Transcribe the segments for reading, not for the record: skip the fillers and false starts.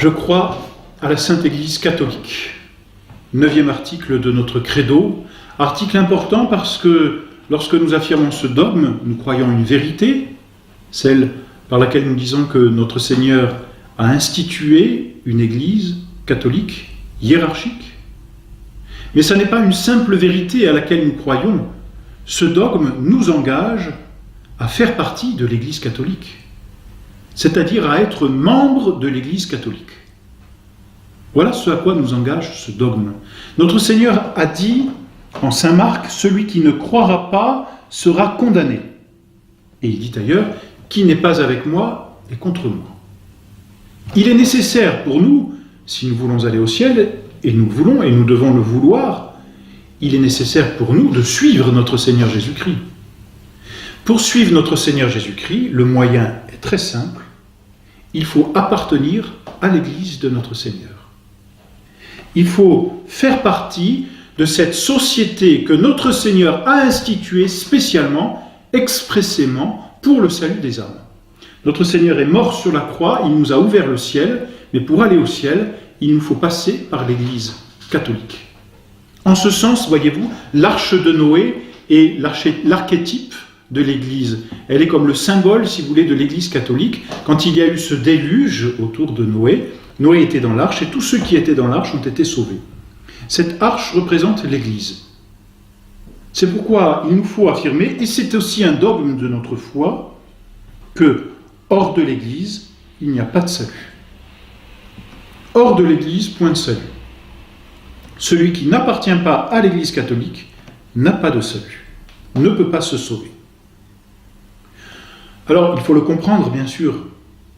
Je crois à la Sainte Église catholique. 9e article de notre credo. Article important parce que lorsque nous affirmons ce dogme, nous croyons une vérité, celle par laquelle nous disons que notre Seigneur a institué une Église catholique, hiérarchique. Mais ce n'est pas une simple vérité à laquelle nous croyons. Ce dogme nous engage à faire partie de l'Église catholique, c'est-à-dire à être membre de l'Église catholique. Voilà ce à quoi nous engage ce dogme. Notre Seigneur a dit en Saint Marc, « Celui qui ne croira pas sera condamné ». Et il dit ailleurs, « Qui n'est pas avec moi est contre moi ». Il est nécessaire pour nous, si nous voulons aller au ciel, et nous voulons, et nous devons le vouloir, il est nécessaire pour nous de suivre notre Seigneur Jésus-Christ. Pour suivre notre Seigneur Jésus-Christ, le moyen est très simple. Il faut appartenir à l'Église de notre Seigneur. Il faut faire partie de cette société que notre Seigneur a instituée spécialement, expressément, pour le salut des âmes. Notre Seigneur est mort sur la croix, il nous a ouvert le ciel, mais pour aller au ciel, il nous faut passer par l'Église catholique. En ce sens, voyez-vous, l'arche de Noé est l'archétype de l'Église. Elle est comme le symbole, si vous voulez, de l'Église catholique. Quand il y a eu ce déluge autour de Noé, Noé était dans l'arche et tous ceux qui étaient dans l'arche ont été sauvés. Cette arche représente l'Église. C'est pourquoi il nous faut affirmer, et c'est aussi un dogme de notre foi, que hors de l'Église, il n'y a pas de salut. Hors de l'Église, point de salut. Celui qui n'appartient pas à l'Église catholique n'a pas de salut, ne peut pas se sauver. Alors, il faut le comprendre, bien sûr,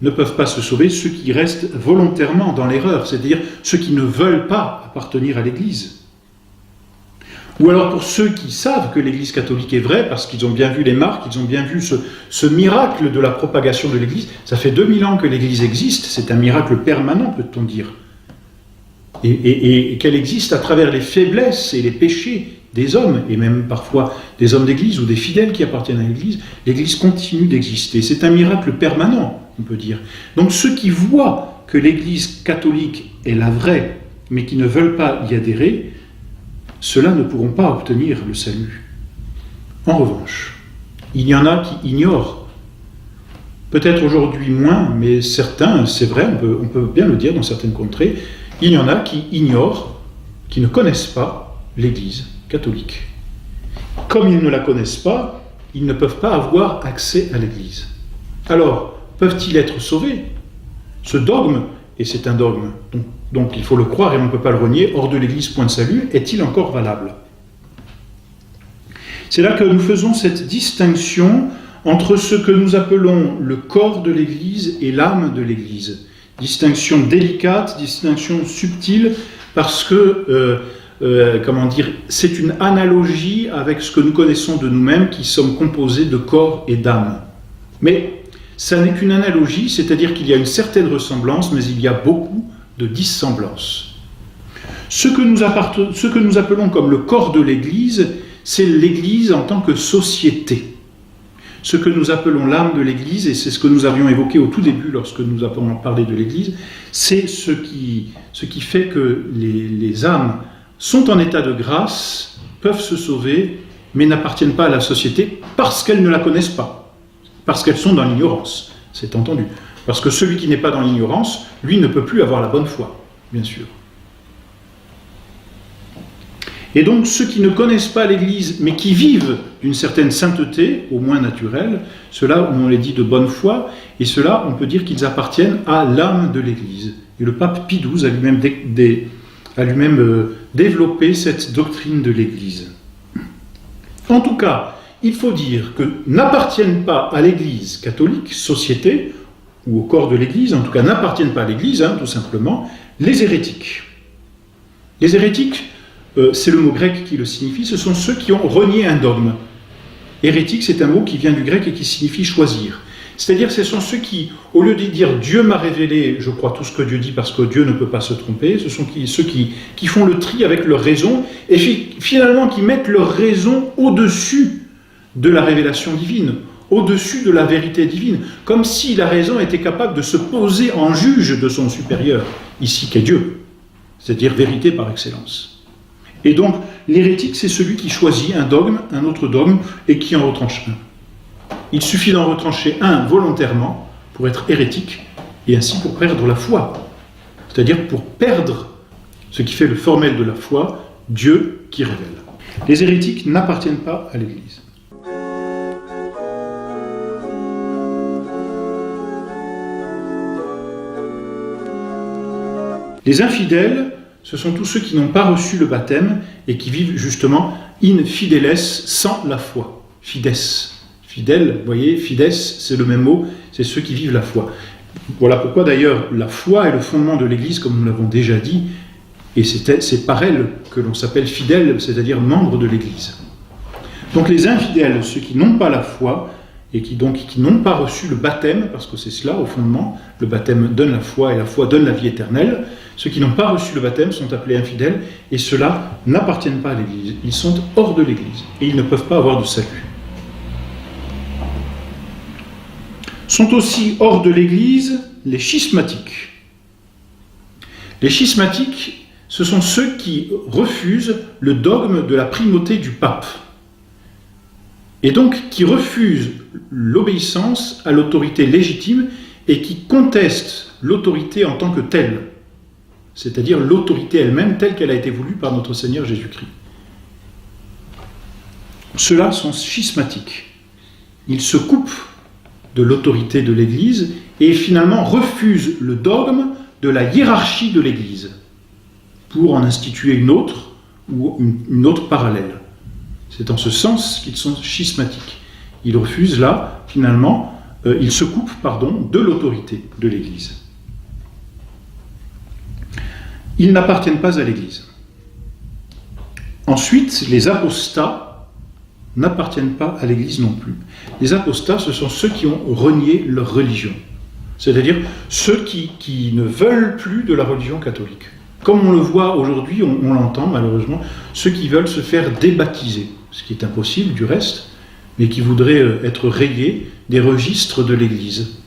ne peuvent pas se sauver ceux qui restent volontairement dans l'erreur, c'est-à-dire ceux qui ne veulent pas appartenir à l'Église. Ou alors pour ceux qui savent que l'Église catholique est vraie, parce qu'ils ont bien vu les marques, ils ont bien vu ce miracle de la propagation de l'Église. Ça fait 2000 ans que l'Église existe, c'est un miracle permanent, peut-on dire. Et qu'elle existe à travers les faiblesses et les péchés des hommes, et même parfois des hommes d'église ou des fidèles qui appartiennent à l'église, l'église continue d'exister. C'est un miracle permanent, on peut dire. Donc ceux qui voient que l'église catholique est la vraie, mais qui ne veulent pas y adhérer, ceux-là ne pourront pas obtenir le salut. En revanche, il y en a qui ignorent, peut-être aujourd'hui moins, mais certains, c'est vrai, on peut bien le dire dans certaines contrées, il y en a qui ignorent, qui ne connaissent pas l'Église catholique. Comme ils ne la connaissent pas, ils ne peuvent pas avoir accès à l'Église. Alors, peuvent-ils être sauvés? Ce dogme, et c'est un dogme, donc il faut le croire et on ne peut pas le renier, hors de l'Église, point de salut, est-il encore valable? C'est là que nous faisons cette distinction entre ce que nous appelons le corps de l'Église et l'âme de l'Église. Distinction délicate, distinction subtile, parce que, c'est une analogie avec ce que nous connaissons de nous-mêmes, qui sommes composés de corps et d'âme. Mais ça n'est qu'une analogie, c'est-à-dire qu'il y a une certaine ressemblance, mais il y a beaucoup de dissemblances. Ce que nous appelons comme le corps de l'Église, c'est l'Église en tant que société. Ce que nous appelons l'âme de l'Église, et c'est ce que nous avions évoqué au tout début lorsque nous avons parlé de l'Église, c'est ce qui fait que les âmes sont en état de grâce, peuvent se sauver, mais n'appartiennent pas à la société parce qu'elles ne la connaissent pas, parce qu'elles sont dans l'ignorance, c'est entendu. Parce que celui qui n'est pas dans l'ignorance, lui ne peut plus avoir la bonne foi, bien sûr. Et donc ceux qui ne connaissent pas l'Église, mais qui vivent d'une certaine sainteté, au moins naturelle, ceux-là, on les dit de bonne foi, et ceux-là, on peut dire qu'ils appartiennent à l'âme de l'Église. Et le pape Pie XII a lui-même développé cette doctrine de l'Église. En tout cas, il faut dire que n'appartiennent pas à l'Église catholique, société, ou au corps de l'Église, en tout cas n'appartiennent pas à l'Église, tout simplement, les hérétiques. Les hérétiques, c'est le mot grec qui le signifie, ce sont ceux qui ont renié un dogme. Hérétique, c'est un mot qui vient du grec et qui signifie choisir. C'est-à-dire ce sont ceux qui, au lieu de dire « Dieu m'a révélé, je crois tout ce que Dieu dit parce que Dieu ne peut pas se tromper », ce sont ceux qui font le tri avec leur raison et finalement qui mettent leur raison au-dessus de la révélation divine, au-dessus de la vérité divine, comme si la raison était capable de se poser en juge de son supérieur, ici qu'est Dieu, c'est-à-dire vérité par excellence. Et donc, l'hérétique, c'est celui qui choisit un dogme, un autre dogme, et qui en retranche un. Il suffit d'en retrancher un volontairement pour être hérétique, et ainsi pour perdre la foi, c'est-à-dire pour perdre ce qui fait le formel de la foi, Dieu qui révèle. Les hérétiques n'appartiennent pas à l'Église. Les infidèles, ce sont tous ceux qui n'ont pas reçu le baptême et qui vivent justement in fideles, sans la foi. Fides. Fidèle, vous voyez, fides, c'est le même mot, c'est ceux qui vivent la foi. Voilà pourquoi d'ailleurs la foi est le fondement de l'Église, comme nous l'avons déjà dit, et c'est par elle que l'on s'appelle fidèle, c'est-à-dire membre de l'Église. Donc les infidèles, ceux qui n'ont pas la foi, et qui n'ont pas reçu le baptême, parce que c'est cela au fondement, le baptême donne la foi et la foi donne la vie éternelle, ceux qui n'ont pas reçu le baptême sont appelés infidèles, et ceux-là n'appartiennent pas à l'Église, ils sont hors de l'Église, et ils ne peuvent pas avoir de salut. Sont aussi hors de l'Église les schismatiques. Les schismatiques, ce sont ceux qui refusent le dogme de la primauté du pape, et donc qui refusent l'obéissance à l'autorité légitime et qui contestent l'autorité en tant que telle, c'est-à-dire l'autorité elle-même telle qu'elle a été voulue par notre Seigneur Jésus-Christ. Ceux-là sont schismatiques. Ils se coupent de l'autorité de l'Église et finalement refusent le dogme de la hiérarchie de l'Église pour en instituer une autre ou une autre parallèle. C'est en ce sens qu'ils sont schismatiques. Ils refusent là, finalement, ils se coupent, de l'autorité de l'Église. Ils n'appartiennent pas à l'Église. Ensuite, les apostats n'appartiennent pas à l'Église non plus. Les apostats, ce sont ceux qui ont renié leur religion, c'est-à-dire ceux qui ne veulent plus de la religion catholique. Comme on le voit aujourd'hui, on l'entend malheureusement, ceux qui veulent se faire débaptiser, ce qui est impossible du reste, mais qui voudraient être rayés des registres de l'Église,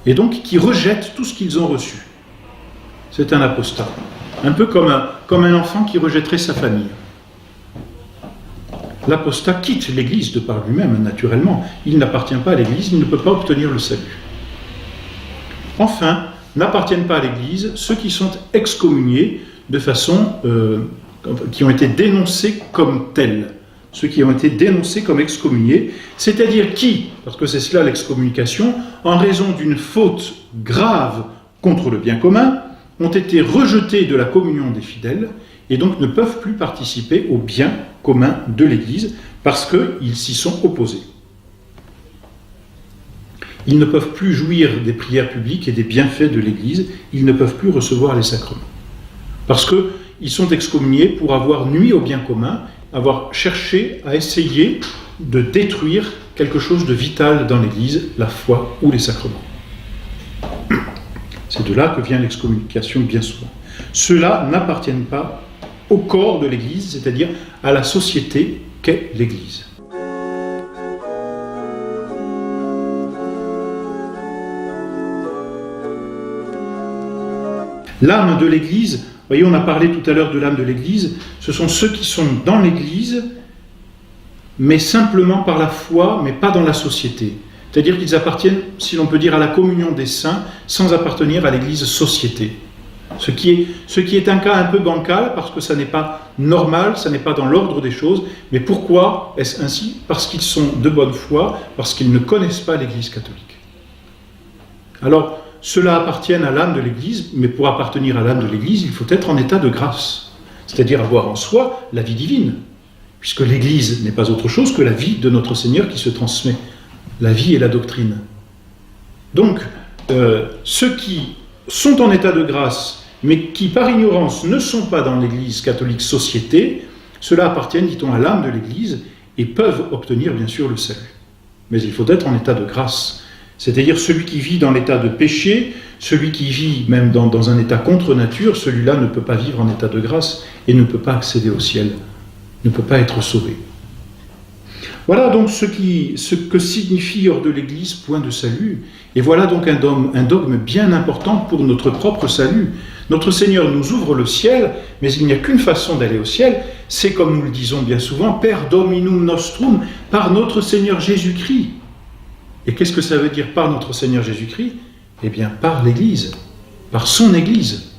et donc qui rejettent tout ce qu'ils ont reçu. C'est un apostat, un peu comme un enfant qui rejetterait sa famille. L'apostat quitte l'Église de par lui-même, naturellement. Il n'appartient pas à l'Église, il ne peut pas obtenir le salut. Enfin, n'appartiennent pas à l'Église ceux qui sont excommuniés de façon... qui ont été dénoncés comme tels. Ceux qui ont été dénoncés comme excommuniés, c'est-à-dire qui, parce que c'est cela l'excommunication, en raison d'une faute grave contre le bien commun, ont été rejetés de la communion des fidèles et donc ne peuvent plus participer au bien commun de l'Église parce qu'ils s'y sont opposés. Ils ne peuvent plus jouir des prières publiques et des bienfaits de l'Église, ils ne peuvent plus recevoir les sacrements. Parce qu'ils sont excommuniés pour avoir nui au bien commun, avoir cherché à essayer de détruire quelque chose de vital dans l'Église, la foi ou les sacrements. C'est de là que vient l'excommunication bien souvent. Ceux-là n'appartiennent pas au corps de l'Église, c'est-à-dire à la société qu'est l'Église. L'âme de l'Église, voyez, on a parlé tout à l'heure de l'âme de l'Église, ce sont ceux qui sont dans l'Église, mais simplement par la foi, mais pas dans la société. C'est-à-dire qu'ils appartiennent, si l'on peut dire, à la communion des saints, sans appartenir à l'Église société. Ce qui est un cas un peu bancal, parce que ça n'est pas normal, ça n'est pas dans l'ordre des choses. Mais pourquoi est-ce ainsi? Parce qu'ils sont de bonne foi, parce qu'ils ne connaissent pas l'Église catholique. Alors, ceux-là appartiennent à l'âme de l'Église, mais pour appartenir à l'âme de l'Église, il faut être en état de grâce, c'est-à-dire avoir en soi la vie divine, puisque l'Église n'est pas autre chose que la vie de notre Seigneur qui se transmet, la vie et la doctrine. Donc, ceux qui sont en état de grâce, mais qui par ignorance ne sont pas dans l'Église catholique société, ceux-là appartiennent, dit-on, à l'âme de l'Église et peuvent obtenir bien sûr le salut. Mais il faut être en état de grâce. C'est-à-dire celui qui vit dans l'état de péché, celui qui vit même dans un état contre nature, celui-là ne peut pas vivre en état de grâce et ne peut pas accéder au ciel, ne peut pas être sauvé. Voilà donc ce que signifie hors de l'Église point de salut. Et voilà donc un dogme bien important pour notre propre salut. Notre Seigneur nous ouvre le ciel, mais il n'y a qu'une façon d'aller au ciel, c'est comme nous le disons bien souvent, per Dominum nostrum, par notre Seigneur Jésus-Christ. Et qu'est-ce que ça veut dire par notre Seigneur Jésus-Christ? Eh bien par l'Église, par son Église.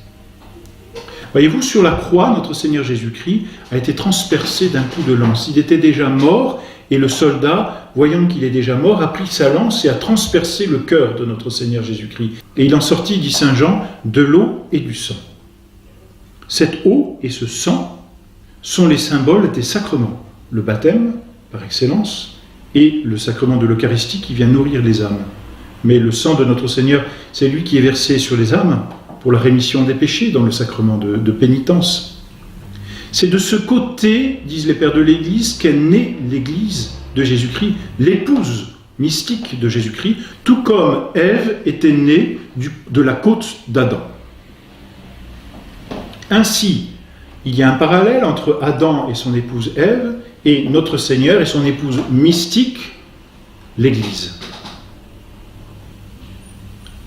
Voyez-vous, sur la croix, notre Seigneur Jésus-Christ a été transpercé d'un coup de lance. Il était déjà mort, et le soldat, voyant qu'il est déjà mort, a pris sa lance et a transpercé le cœur de notre Seigneur Jésus-Christ. Et il en sortit, dit saint Jean, de l'eau et du sang. Cette eau et ce sang sont les symboles des sacrements. Le baptême, par excellence, et le sacrement de l'Eucharistie qui vient nourrir les âmes. Mais le sang de notre Seigneur, c'est lui qui est versé sur les âmes pour la rémission des péchés dans le sacrement de pénitence. C'est de ce côté, disent les pères de l'Église, qu'est née l'Église de Jésus-Christ, l'épouse mystique de Jésus-Christ, tout comme Ève était née de la côte d'Adam. Ainsi, il y a un parallèle entre Adam et son épouse Ève, et notre Seigneur et son épouse mystique, l'Église.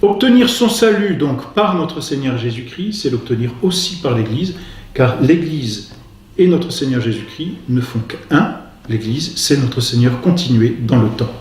Obtenir son salut, donc, par notre Seigneur Jésus-Christ, c'est l'obtenir aussi par l'Église, car l'Église et notre Seigneur Jésus-Christ ne font qu'un. L'Église, c'est notre Seigneur continué dans le temps.